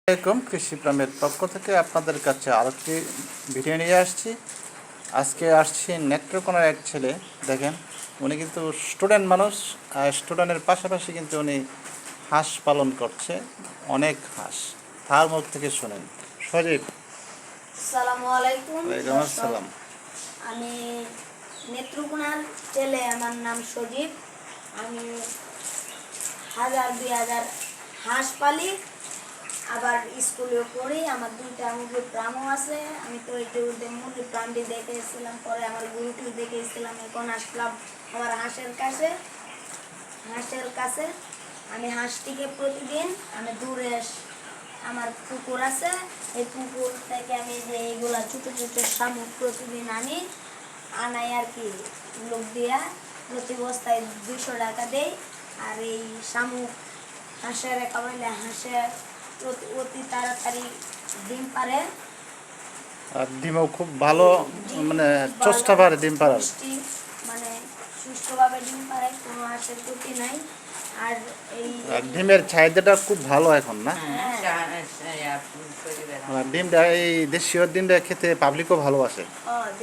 আসসালামাইকুম। কৃষি প্রামের পক্ষ থেকে আপনাদের কাছে আরেকটি ভিডিও নিয়ে আসছি। আজকে আসছি নেত্রকোনার এক ছেলে, দেখেন উনি কিন্তু স্টুডেন্ট মানুষ, আর স্টুডেন্টের পাশাপাশি কিন্তু উনি হাঁস পালন করছে, অনেক হাঁস। তার মুখ থেকে শোনেন। সজীব। আসসালামু আলাইকুম। ওয়ালাইকুম আসসালাম। আমি নেত্রকোনার ছেলে, আমার নাম সজীব। আমি 1000-2000 হাঁস পালি, আবার স্কুলেও পড়ি। আমার 2টা মুরগির ফার্মও আছে। আমি তো ইতিমধ্যে মুরগির ফার্মটি দেখেছিলাম, পরে আমার গরুটিও দেখেছিলাম। এখন আসলাম আমার হাঁসের কাছে। আমি হাঁসটিকে প্রতিদিন দূরে আমার পুকুর আছে, এই পুকুর থেকে আমি যে এইগুলা ছোটো ছোটো শামুক প্রতিদিন আনাই আর কি, লোক দিয়া প্রতি বস্তায় 200 টাকা দেই। আর এই শামুক হাঁসের খাওয়াইলে হাঁসে অতি তাড়াতাড়ি ডিম পারে, আর ডিমও খুব ভালো, মানে চষ্টা পারে ডিম পাড়ার, মানে সুষ্ঠুভাবে ডিম পারে, কোনো হাঁসের ক্ষতি নাই। আর এই ডিমের চাহিদাটা খুব ভালো এখন, না? ডিমটা, এই দেশীয় ডিমটা খেতে পাবলিকও ভালোবাসে।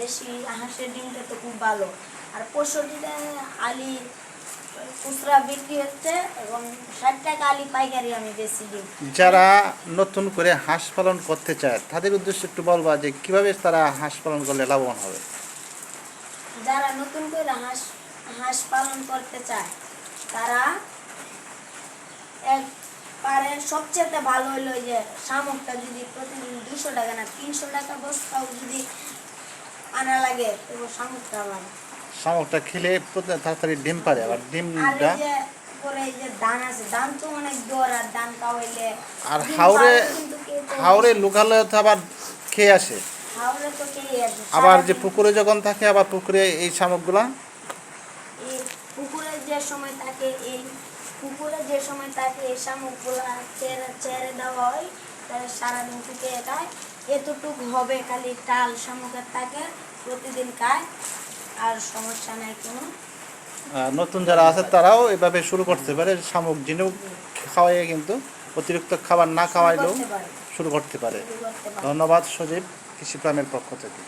দেশি হাঁসের ডিমটা তো খুব ভালো। আর 65 আলি খুচরা বিক্রি হচ্ছে এবং 60 টাকা আলি পাইকারি আমি বেশি দিই। যারা নতুন করে হাঁস পালন করতে চায় তাদের উদ্দেশ্যে একটু বলবা যে কিভাবে তারা হাঁস পালন করলে লাভবান হবে। যারা নতুন করে হাঁস পালন করতে চায় তারা পারে, সবচেয়ে ভালো হলো যে শামুকটা যদি প্রতিদিন 200 টাকা না 300 টাকা বস্তাও যদি আনা লাগে, তবু শামুকটা ভালো। শামুকটা খেলে তাড়াতাড়ি ডিম পারে, আবার ডিমটা পরে এই যে ধান আছে, ধান তো অনেক দর, আর ধান খাওয়াইলে আর হাওড়ে লুকালে তো আবার খেয়ে আসে। হাওড়ে তো খেয়ে আসে। আবার যে পুকুরে যখন থাকে, আবার পুকুরে এই শামুকগুলা এই পুকুরে যে সময় থাকে এই শামুকগুলা ছেড়ে দেওয়া হয়, তাহলে সারাদিন থেকে খায়। এতটুকু হবে, খালি টাল শামুকের থাকে, প্রতিদিন খায়, আর সমস্যা নাই কোনো। নতুন যারা আছে তারাও এভাবে শুরু করতে পারে, শামুক ঝিনুক খাওয়াইয়ে কিন্তু অতিরিক্ত খাবার না খাওয়াইলেও শুরু করতে পারে। ধন্যবাদ সজীব, কৃষি প্রামের পক্ষ থেকে।